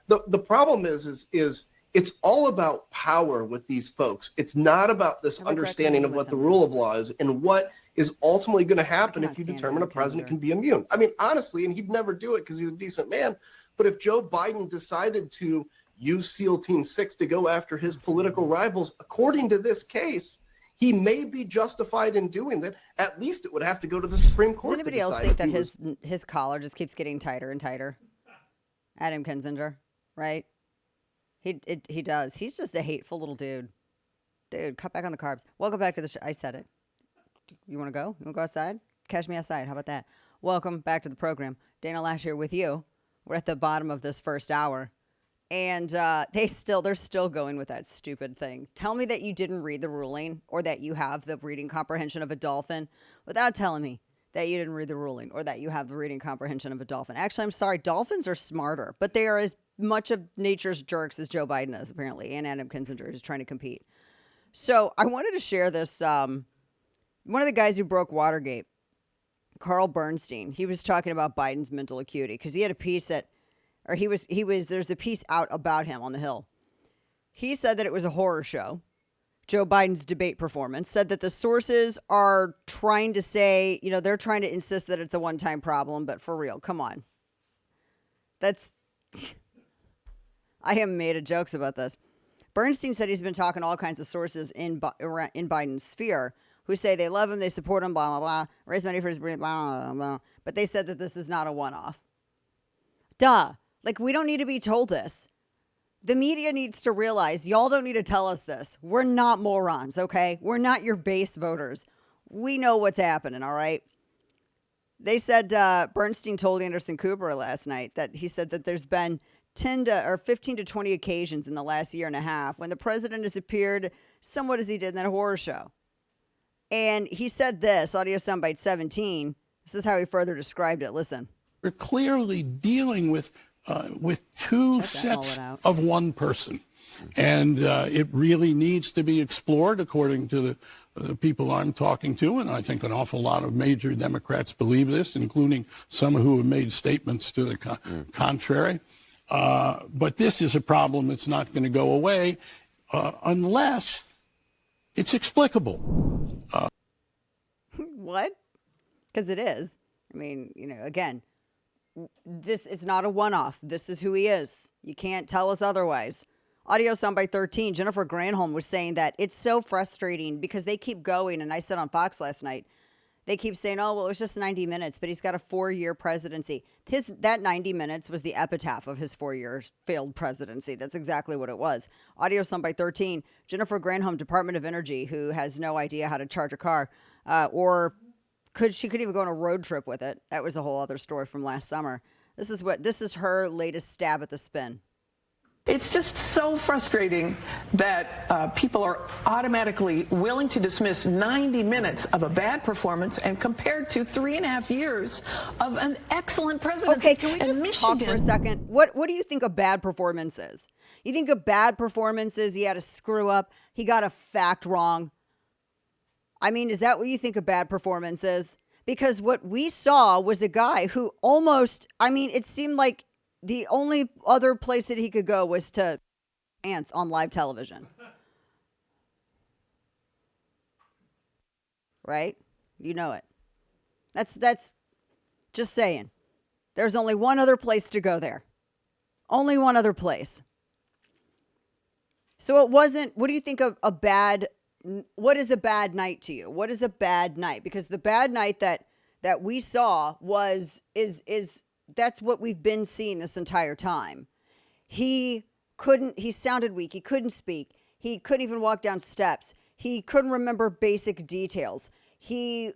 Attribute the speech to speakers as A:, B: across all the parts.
A: The problem is it's all about power with these folks. It's not about this understanding of what the rule of law is and what is ultimately going to happen if you determine a president can be immune. I mean, honestly, and he'd never do it because he's a decent man, but if Joe Biden decided to use SEAL Team 6 to go after his political rivals, according to this case, he may be justified in doing that. At least it would have to go to the Supreme Court.
B: Does anybody else think that his collar just keeps getting tighter and tighter? Adam Kinzinger, right? He does. He's just a hateful little dude. Dude, cut back on the carbs. Welcome back to the show. I said it. You want to go? You want to go outside? Catch me outside. How about that? Welcome back to the program. Dana Lash here with you. We're at the bottom of this first hour. And they're still going with that stupid thing. Tell me that you didn't read the ruling or that you have the reading comprehension of a dolphin without telling me that you didn't read the ruling or that you have the reading comprehension of a dolphin. Actually, I'm sorry. Dolphins are smarter, but they are as much of nature's jerks as Joe Biden is, apparently, and Adam Kinzinger, who's trying to compete. So I wanted to share this. One of the guys who broke Watergate, Carl Bernstein, he was talking about Biden's mental acuity because he had a piece that there's a piece out about him on the Hill. He said that it was a horror show. Joe Biden's debate performance said that the sources are trying to say, they're trying to insist that it's a one-time problem, but for real, come on. I haven't made jokes about this. Bernstein said he's been talking to all kinds of sources in Biden's sphere who say they love him, they support him, blah, blah, blah, raise money for his blah, blah, blah. But they said that this is not a one-off. Duh. Like, we don't need to be told this. The media needs to realize y'all don't need to tell us this. We're not morons, okay? We're not your base voters. We know what's happening, all right? They said Bernstein told Anderson Cooper last night that he said that there's been 15 to 20 occasions in the last year and a half when the president has appeared somewhat as he did in that horror show. And he said this, audio soundbite 17. This is how he further described it. Listen.
C: We're clearly dealing with two sets of one person. And it really needs to be explored according to the people I'm talking to. And I think an awful lot of major Democrats believe this, including some who have made statements to the contrary. But this is a problem that's not going to go away unless it's explicable.
B: What? Because it is. I mean, again, it's not a one-off. This is who he is. You can't tell us otherwise. Audio soundbite 13. Jennifer Granholm was saying that it's so frustrating because they keep going. And I said on Fox last night, they keep saying, oh, well, it was just 90 minutes, but he's got a 4-year presidency. That 90 minutes was the epitaph of his 4-year failed presidency. That's exactly what it was. Audio soundbite 13. Jennifer Granholm, Department of Energy, who has no idea how to charge a car, she could even go on a road trip with it. That was a whole other story from last summer. This is her latest stab at the spin.
D: It's just so frustrating that people are automatically willing to dismiss 90 minutes of a bad performance and compared to 3.5 years of an excellent presidency.
B: Okay, can we just talk for a second? What do you think a bad performance is? You think a bad performance is he had a screw up, he got a fact wrong? I mean, is that what you think a bad performance is? Because what we saw was a guy who it seemed like the only other place that he could go was to ants on live television. Right? You know it. That's just saying. There's only one other place to go there. Only one other place. So it wasn't, what do you think of what is a bad night to you? What is a bad night? Because the bad night that we saw is that's what we've been seeing this entire time. He sounded weak. He couldn't speak. He couldn't even walk down steps. He couldn't remember basic details. He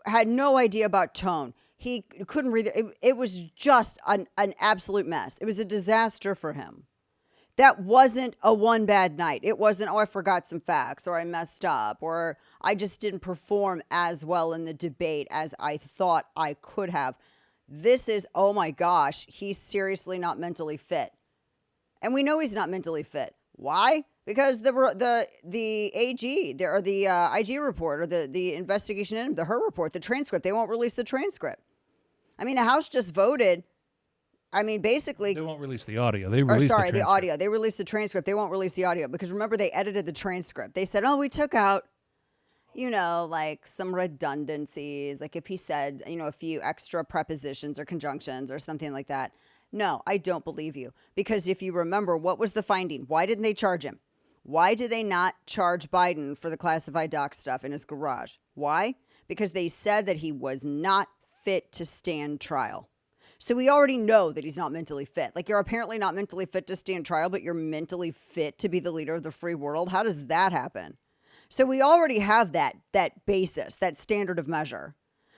B: had no idea about tone. He couldn't read. It was just an absolute mess. It was a disaster for him. That wasn't a one bad night. It wasn't, I forgot some facts, or I messed up, or I just didn't perform as well in the debate as I thought I could have. This is, oh my gosh, he's seriously not mentally fit. And we know he's not mentally fit. Why? Because the AG, or the IG report, or the investigation the Her report, the transcript, they won't release the transcript. I mean, the House just voted I mean, basically,
E: They won't release the audio. They
B: or
E: released
B: sorry,
E: the
B: the
E: transcript.
B: audio. They released the transcript. They won't release the audio because remember they edited the transcript. They said, "Oh, we took out, like some redundancies, like if he said, a few extra prepositions or conjunctions or something like that." No, I don't believe you because if you remember, what was the finding? Why didn't they charge him? Why did they not charge Biden for the classified doc stuff in his garage? Why? Because they said that he was not fit to stand trial. So we already know that he's not mentally fit. Like, you're apparently not mentally fit to stand trial, but you're mentally fit to be the leader of the free world. How does that happen? So we already have that basis, that standard of measure.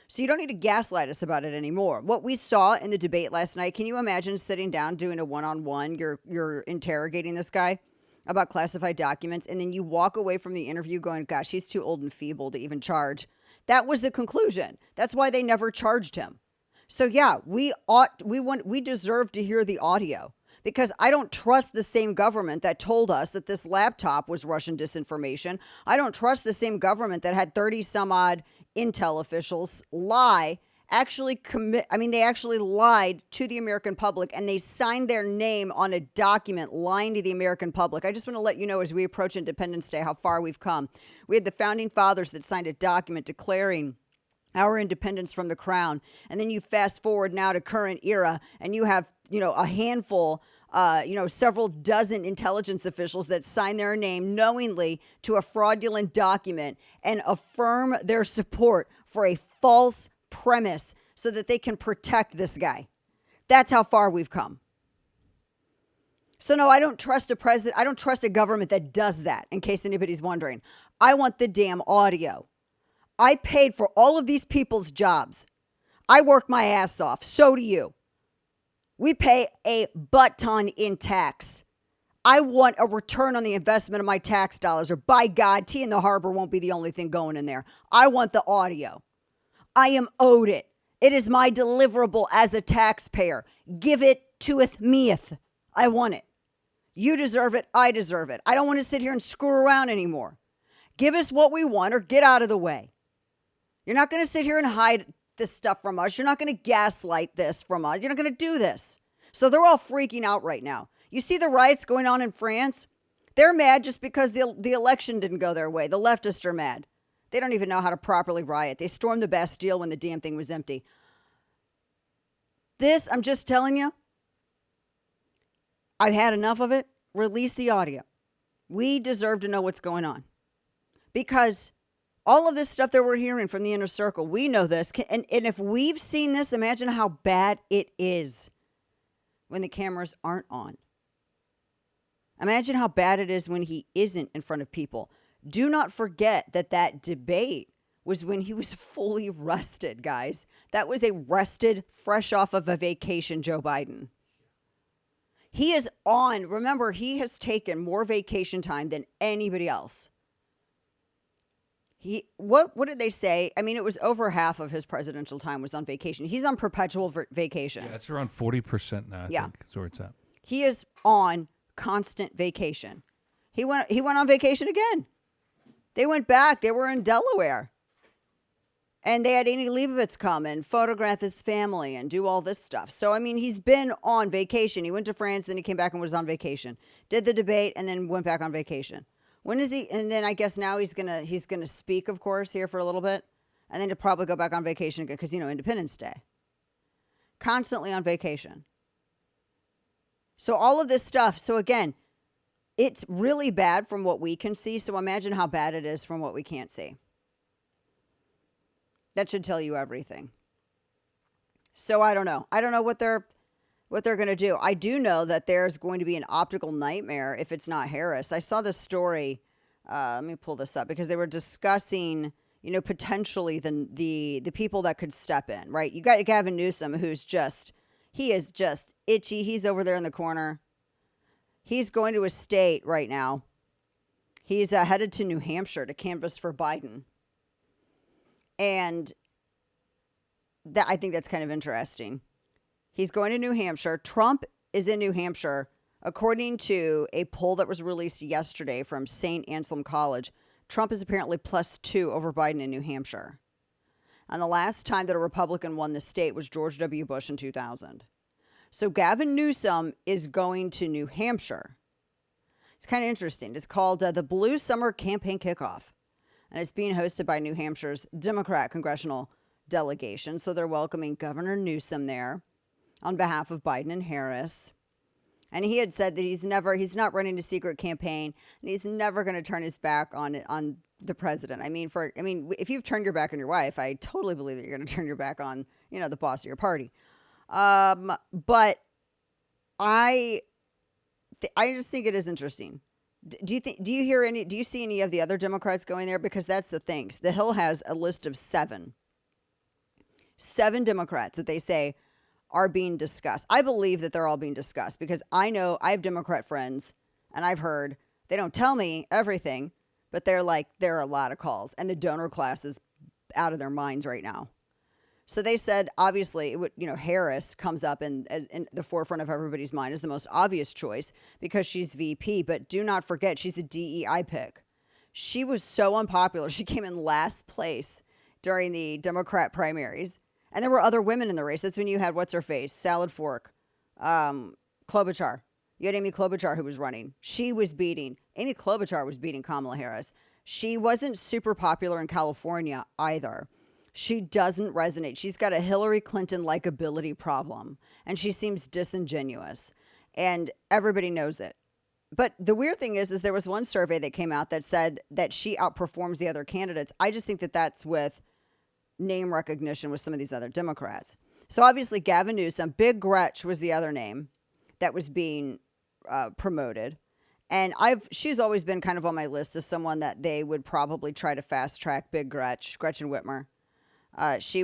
B: So you don't need to gaslight us about it anymore. What we saw in the debate last night, can you imagine sitting down doing a one-on-one? You're interrogating this guy about classified documents, and then you walk away from the interview going, gosh, he's too old and feeble to even charge. That was the conclusion. That's why they never charged him. So yeah, we deserve to hear the audio because I don't trust the same government that told us that this laptop was Russian disinformation. I don't trust the same government that had 30 some odd intel officials lie, they actually lied to the American public and they signed their name on a document lying to the American public. I just want to let you know as we approach Independence Day how far we've come. We had the founding fathers that signed a document declaring our independence from the crown. And then you fast forward now to current era and you have, a handful, several dozen intelligence officials that sign their name knowingly to a fraudulent document and affirm their support for a false premise so that they can protect this guy. That's how far we've come. So no, I don't trust a president. I don't trust a government that does that, in case anybody's wondering. I want the damn audio. I paid for all of these people's jobs. I work my ass off. So do you. We pay a butt ton in tax. I want a return on the investment of my tax dollars, or by God, tea in the harbor won't be the only thing going in there. I want the audio. I am owed it. It is my deliverable as a taxpayer. Give it toeth meeth. I want it. You deserve it. I deserve it. I don't want to sit here and screw around anymore. Give us what we want or get out of the way. You're not going to sit here and hide this stuff from us. You're not going to gaslight this from us. You're not going to do this. So they're all freaking out right now. You see the riots going on in France? They're mad just because the election didn't go their way. The leftists are mad. They don't even know how to properly riot. They stormed the Bastille when the damn thing was empty. This, I'm just telling you, I've had enough of it. Release the audio. We deserve to know what's going on. Because all of this stuff that we're hearing from the inner circle, we know this. And if we've seen this, imagine how bad it is when the cameras aren't on. Imagine how bad it is when he isn't in front of people. Do not forget that debate was when he was fully rested, guys. That was a rested, fresh off of a vacation Joe Biden. He is on. Remember, he has taken more vacation time than anybody else. What did they say? I mean, it was over half of his presidential time was on vacation. He's on perpetual vacation.
E: Yeah, it's around 40% now, I think. That's where it's at.
B: He is on constant vacation. He went on vacation again. They went back. They were in Delaware. And they had Annie Leibovitz come and photograph his family and do all this stuff. So, I mean, he's been on vacation. He went to France, then he came back and was on vacation. Did the debate and then went back on vacation. When is he? And then I guess now he's gonna speak, of course, here for a little bit. And then to probably go back on vacation again because, Independence Day. Constantly on vacation. So all of this stuff. So again, it's really bad from what we can see. So imagine how bad it is from what we can't see. That should tell you everything. So I don't know. I don't know what they're going to do. I do know that there's going to be an optical nightmare if it's not Harris. I saw this story. Let me pull this up because they were discussing, potentially the people that could step in, right? You got Gavin Newsom, he is just itchy. He's over there in the corner. He's going to a state right now. He's headed to New Hampshire to canvass for Biden. And I think that's kind of interesting. He's going to New Hampshire. Trump is in New Hampshire. According to a poll that was released yesterday from St. Anselm College, Trump is apparently +2 over Biden in New Hampshire. And the last time that a Republican won the state was George W. Bush in 2000. So Gavin Newsom is going to New Hampshire. It's kind of interesting. It's called the Blue Summer Campaign Kickoff, and it's being hosted by New Hampshire's Democrat congressional delegation. So they're welcoming Governor Newsom there on behalf of Biden and Harris. And he had said that he's not running a secret campaign, and he's never going to turn his back on the president. I mean, if you've turned your back on your wife, I totally believe that you're going to turn your back on, the boss of your party. But I just think it is interesting. Do you see any of the other Democrats going there? Because that's the thing. The Hill has a list of seven Democrats that they say are being discussed. I believe that they're all being discussed because I know I have Democrat friends and I've heard, they don't tell me everything, but there are a lot of calls and the donor class is out of their minds right now. So they said, obviously, Harris comes up in the forefront of everybody's mind as the most obvious choice because she's VP. But do not forget, she's a DEI pick. She was so unpopular. She came in last place during the Democrat primaries. And there were other women in the race. That's when you had, what's-her-face, Salad Fork, Klobuchar. You had Amy Klobuchar who was running. Amy Klobuchar was beating Kamala Harris. She wasn't super popular in California either. She doesn't resonate. She's got a Hillary Clinton likability problem, and she seems disingenuous, and everybody knows it. But the weird thing is there was one survey that came out that said that she outperforms the other candidates. I just think that that's with name recognition with some of these other Democrats. So obviously Gavin Newsom, Big Gretch was the other name that was being promoted. And she's always been kind of on my list as someone that they would probably try to fast track. Big Gretch, Gretchen Whitmer. She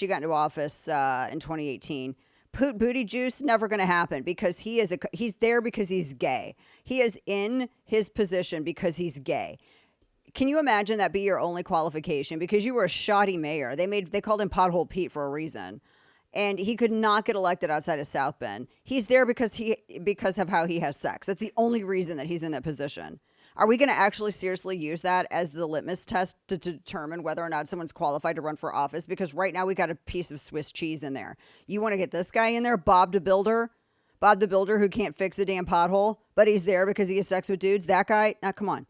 B: got into office in 2018. Poot Booty Juice, never going to happen because he's there because he's gay. He is in his position because he's gay. Can you imagine that be your only qualification? Because you were a shoddy mayor. They called him Pothole Pete for a reason. And he could not get elected outside of South Bend. He's there because of how he has sex. That's the only reason that he's in that position. Are we going to actually seriously use that as the litmus test to determine whether or not someone's qualified to run for office? Because right now we got a piece of Swiss cheese in there. You want to get this guy in there, Bob the Builder who can't fix a damn pothole, but he's there because he has sex with dudes. That guy, now come on.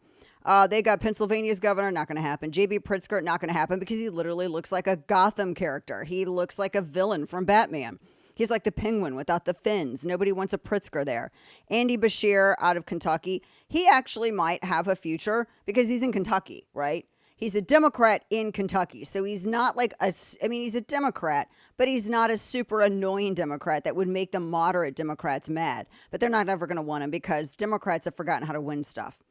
B: They got Pennsylvania's governor, not going to happen. J.B. Pritzker, not going to happen because he literally looks like a Gotham character. He looks like a villain from Batman. He's like the penguin without the fins. Nobody wants a Pritzker there. Andy Beshear out of Kentucky. He actually might have a future because he's in Kentucky, right? He's a Democrat in Kentucky. So he's not he's a Democrat, but he's not a super annoying Democrat that would make the moderate Democrats mad. But they're not ever going to want him because Democrats have forgotten how to win stuff.